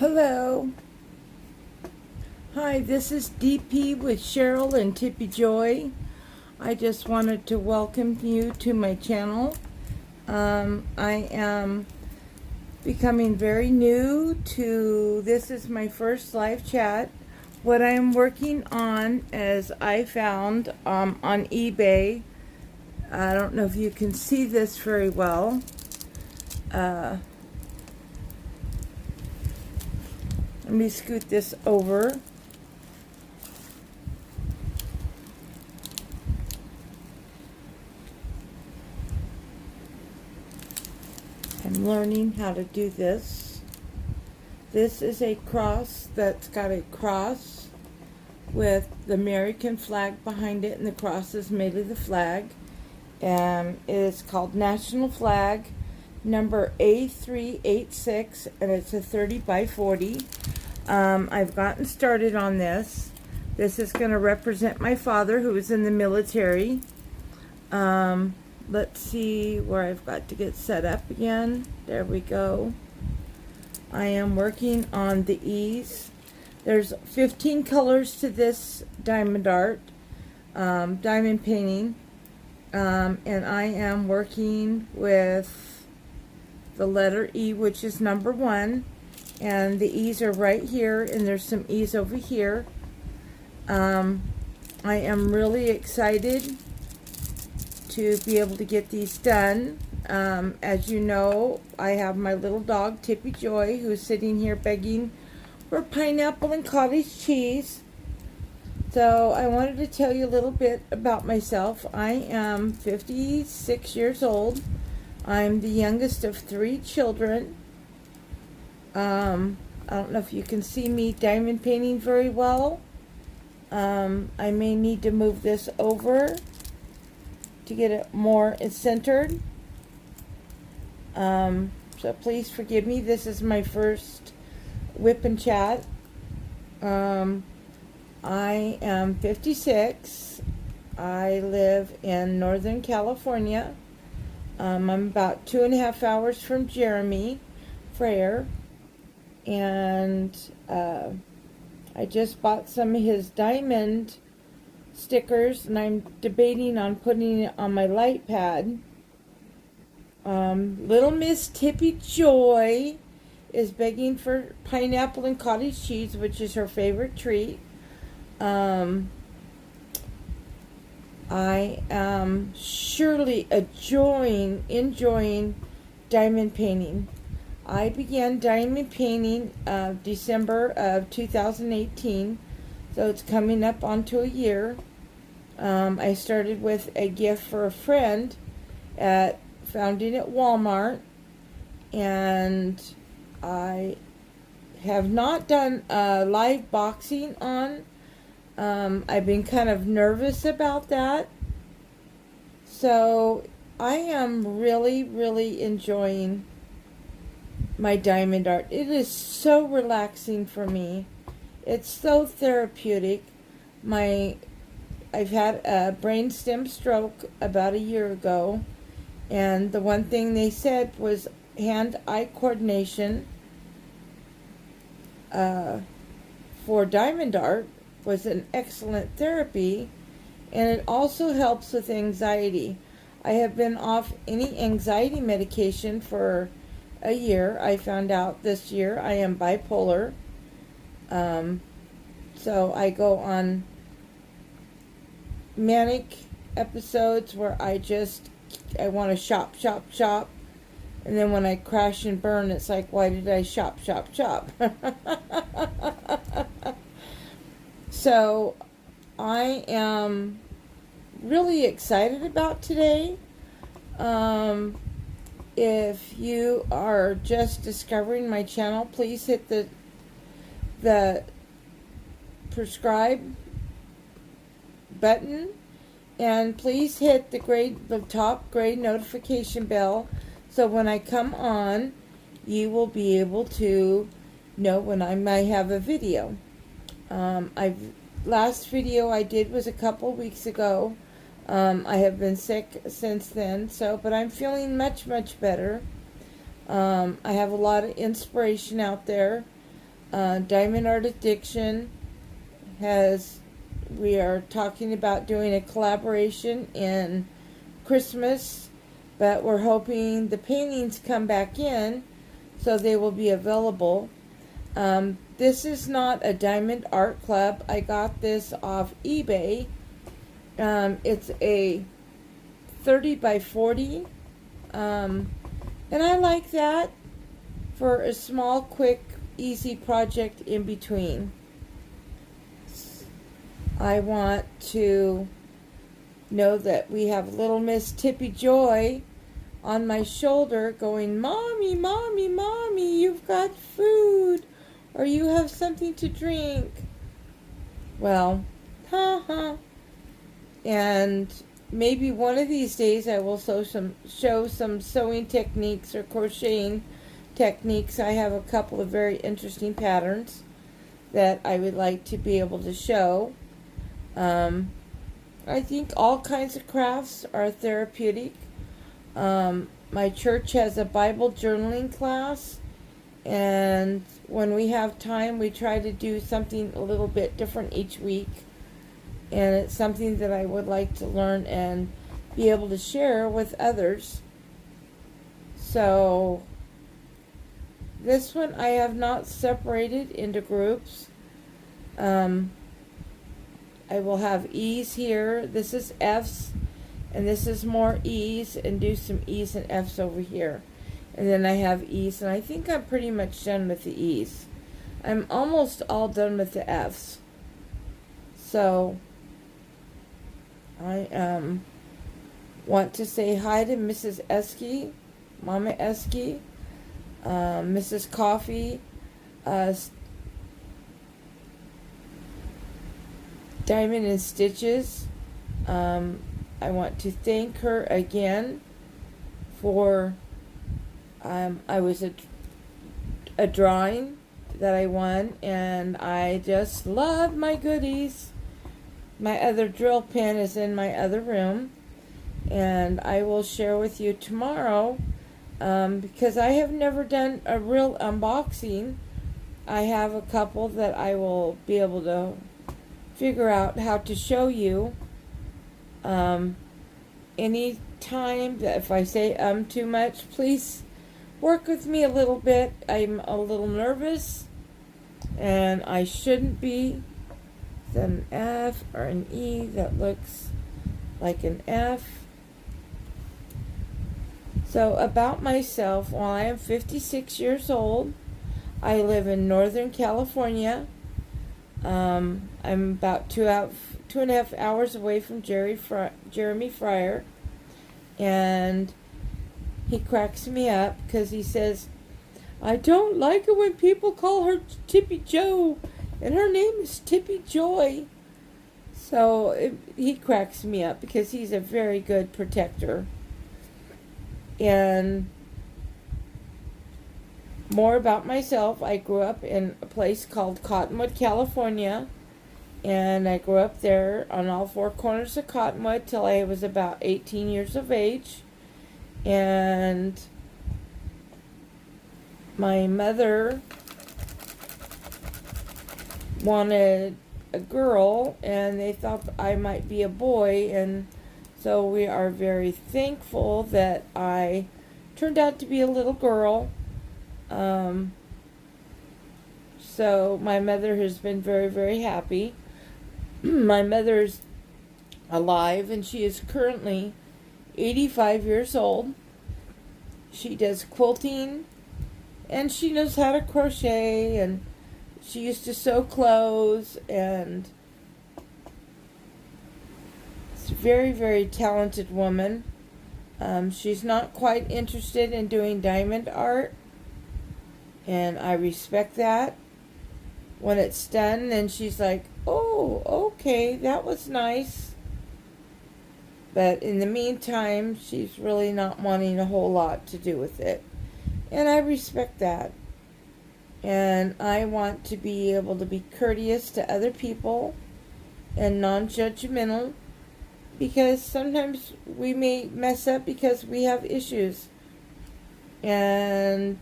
Hello. Hi, this is DP with Cheryl and Tippy Joy. I just wanted to welcome you to my channel. I am becoming very new to, this is my first live chat. What I'm working on is I found on eBay, I don't know if you can see this very well. Let me scoot this over. I'm learning how to do this. This is a cross that's got a cross with the American flag behind it, and the cross is made of the flag. It is called National Flag number A386, and it's a 30 by 40. I've gotten started on this. This is going to represent my father, who was in the military. Let's see where I've got to get set up again. There we go. I am working on the E's. There's 15 colors to this diamond art, diamond painting. And I am working with the letter E, which is number 1. And the E's are right here, and there's some E's over here. I am really excited to be able to get these done. As you know, I have my little dog, Tippy Joy, who's sitting here begging for pineapple and cottage cheese. So I wanted to tell you a little bit about myself. I am 56 years old. I'm the youngest of 3 children. I don't know if you can see me diamond painting very well. I may need to move this over to get it more centered. So please forgive me. This is my first whip and chat. I am 56. I live in Northern California. I'm about 2.5 hours from Jeremy Frere. And I just bought some of his diamond stickers, and I'm debating on putting it on my light pad. Little Miss Tippy Joy is begging for pineapple and cottage cheese, which is her favorite treat. I am surely enjoying diamond painting. I began diamond painting December of 2018, so it's coming up onto a year. I started with a gift for a friend found it at Walmart, and I have not done live boxing on. I've been kind of nervous about that. So I am really enjoying my diamond art. It is so relaxing for me. It's so therapeutic. I've had a brainstem stroke about a year ago, and the one thing they said was hand-eye coordination for diamond art was an excellent therapy, and it also helps with anxiety. I have been off any anxiety medication for a year. I found out this year I am bipolar. So I go on manic episodes where I want to shop. And then when I crash and burn, it's like, why did I shop? So I am really excited about today. If you are just discovering my channel, please hit the subscribe button, and please hit the top gray notification bell, so when I come on, you will be able to know when I might have a video. Last video I did was a couple weeks ago. I have been sick since then, but I'm feeling much better. I have a lot of inspiration out there. Diamond Art Addiction we are talking about doing a collaboration in Christmas, but we're hoping the paintings come back in so they will be available. This is not a Diamond Art Club. I got this off eBay. It's a 30 by 40. And I like that for a small, quick, easy project in between. I want to know that we have little Miss Tippy Joy on my shoulder going, "Mommy, Mommy, Mommy, you've got food, or you have something to drink." Well, and maybe one of these days I will show some sewing techniques or crocheting techniques. I have a couple of very interesting patterns that I would like to be able to show. I think all kinds of crafts are therapeutic. My church has a Bible journaling class, and when we have time, we try to do something a little bit different each week. And it's something that I would like to learn and be able to share with others. So this one I have not separated into groups. I will have E's here. This is F's, and this is more E's, and do some E's and F's over here. And then I have E's, and I think I'm pretty much done with the E's. I'm almost all done with the F's. So I want to say hi to Mrs. Esky, Mama Esky, Mrs. Coffee, Diamond and Stitches. I want to thank her again for I was a drawing that I won, and I just love my goodies. My other drill pen is in my other room, and I will share with you tomorrow because I have never done a real unboxing. I have a couple that I will be able to figure out how to show you. Any time that if I say too much, please work with me a little bit. I'm a little nervous, and I shouldn't be. Is that an F or an E that looks like an F? So about myself, while I am 56 years old, I live in Northern California. I'm about 2.5 hours away from Jeremy Fryer, and he cracks me up because he says, "I don't like it when people call her Tippy Joe, and her name is Tippy Joy." So he cracks me up because he's a very good protector. And more about myself, I grew up in a place called Cottonwood, California, and I grew up there on all four corners of Cottonwood till I was about 18 years of age. And my mother wanted a girl, and they thought I might be a boy, and so we are very thankful that I turned out to be a little girl. So my mother has been very, very happy. My mother's alive, and she is currently 85 years old. She does quilting, and she knows how to crochet, and she used to sew clothes, and she's a very, very talented woman. She's not quite interested in doing diamond art, and I respect that. When it's done, then she's like, "Oh, okay, that was nice." But in the meantime, she's really not wanting a whole lot to do with it. And I respect that. And I want to be able to be courteous to other people and non-judgmental, because sometimes we may mess up because we have issues. And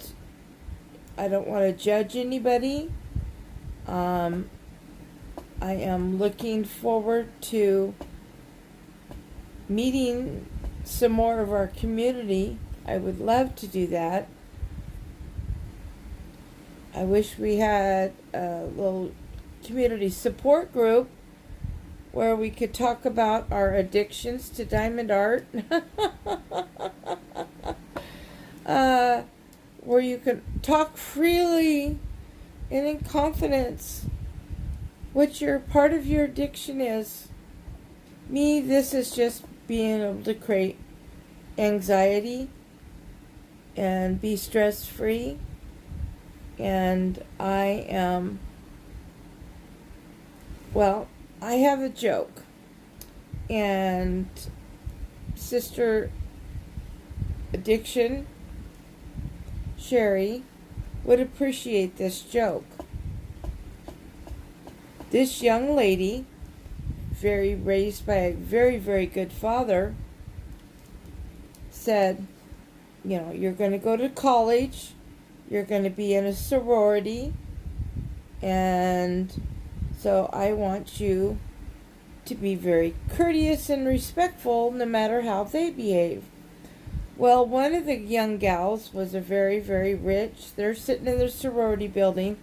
I don't want to judge anybody. I am looking forward to meeting some more of our community. I would love to do that. I wish we had a little community support group where we could talk about our addictions to diamond art. Where you can talk freely and in confidence what your part of your addiction is. Me, this is just being able to create anxiety and be stress free. And I am, well, I have a joke, and Sister Addiction Sherry would appreciate this joke. This young lady, raised by a very, very good father, said, you know, you're going to go to college, you're going to be in a sorority, and so I want you to be very courteous and respectful no matter how they behave. Well, one of the young gals was a very, very rich. They're sitting in their sorority building.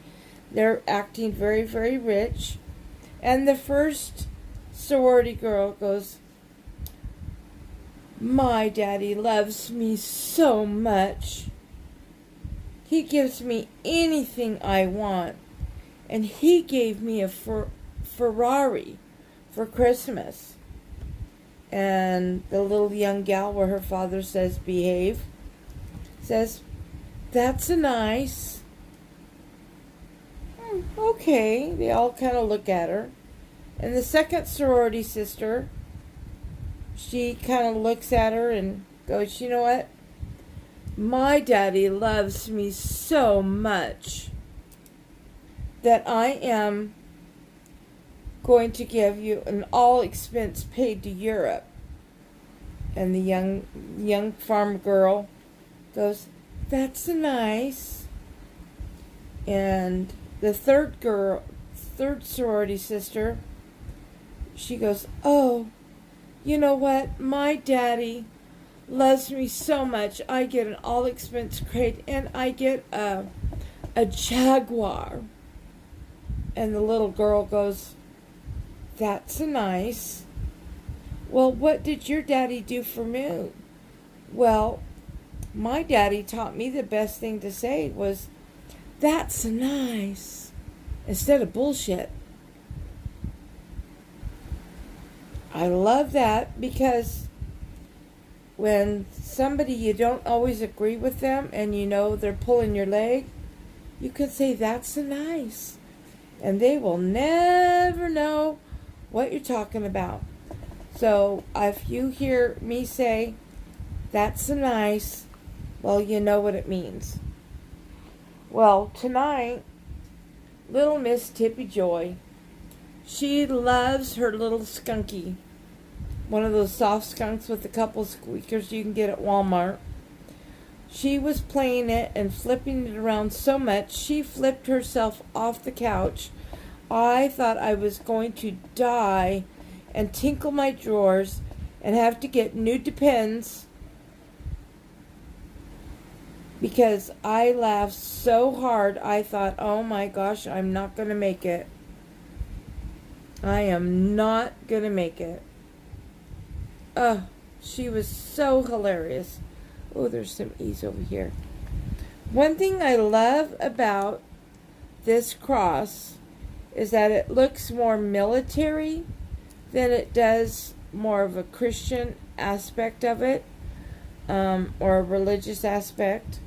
They're acting very, very rich. And the first sorority girl goes, "My daddy loves me so much. He gives me anything I want. And he gave me a Ferrari for Christmas." And the little young gal, where her father says, "Behave," says, "That's a nice." Okay. They all kind of look at her. And the second sorority sister, she kind of looks at her and goes, "You know what? My daddy loves me so much that I am going to give you an all expense paid to Europe." And the young farm girl goes, "That's nice." And the third sorority sister, she goes, "Oh, you know what? My daddy loves me so much. I get an all expense crate and I get a Jaguar." And the little girl goes, "That's nice. Well, what did your daddy do for me?" "Well, my daddy taught me the best thing to say was, 'That's nice,' instead of bullshit." I love that, because when somebody, you don't always agree with them and you know they're pulling your leg, you can say, "That's nice," and they will never know what you're talking about. So if you hear me say, "That's nice," well, you know what it means. Well, tonight, little Miss Tippy Joy, she loves her little skunky. One of those soft skunks with a couple squeakers you can get at Walmart. She was playing it and flipping it around so much, she flipped herself off the couch. I thought I was going to die and tinkle my drawers and have to get new Depends, because I laughed so hard I thought, oh my gosh, I'm not going to make it. I am not going to make it. She was so hilarious. Oh, there's some E's over here. One thing I love about this cross is that it looks more military than it does more of a Christian aspect of it, or a religious aspect.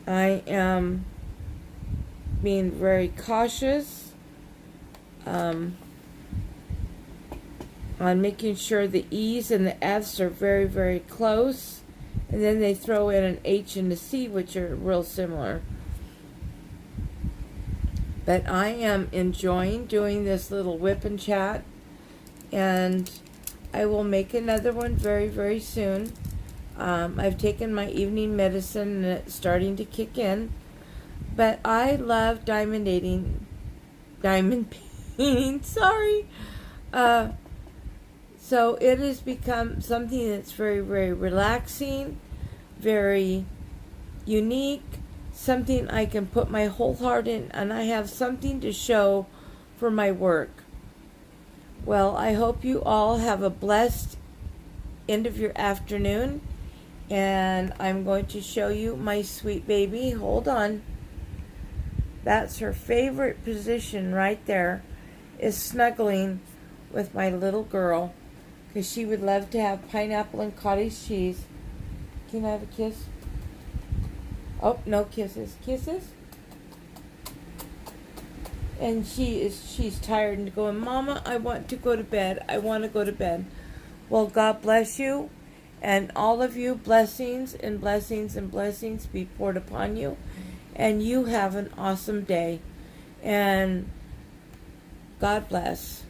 I am being very cautious on making sure the E's and the F's are very, very close. And then they throw in an H and a C, which are real similar. But I am enjoying doing this little whip and chat. And I will make another one very, very soon. I've taken my evening medicine and it's starting to kick in. But I love diamondating diamond painting. Sorry. So it has become something that's very, very relaxing, very unique, something I can put my whole heart in, and I have something to show for my work. Well, I hope you all have a blessed end of your afternoon, and I'm going to show you my sweet baby. Hold on. That's her favorite position right there, is snuggling with my little girl, because she would love to have pineapple and cottage cheese. Can I have a kiss? Oh, no kisses. Kisses? And she's tired and going, Mama, I want to go to bed. I want to go to bed. Well, God bless you, and all of you, blessings and blessings and blessings be poured upon you, and you have an awesome day, and God bless.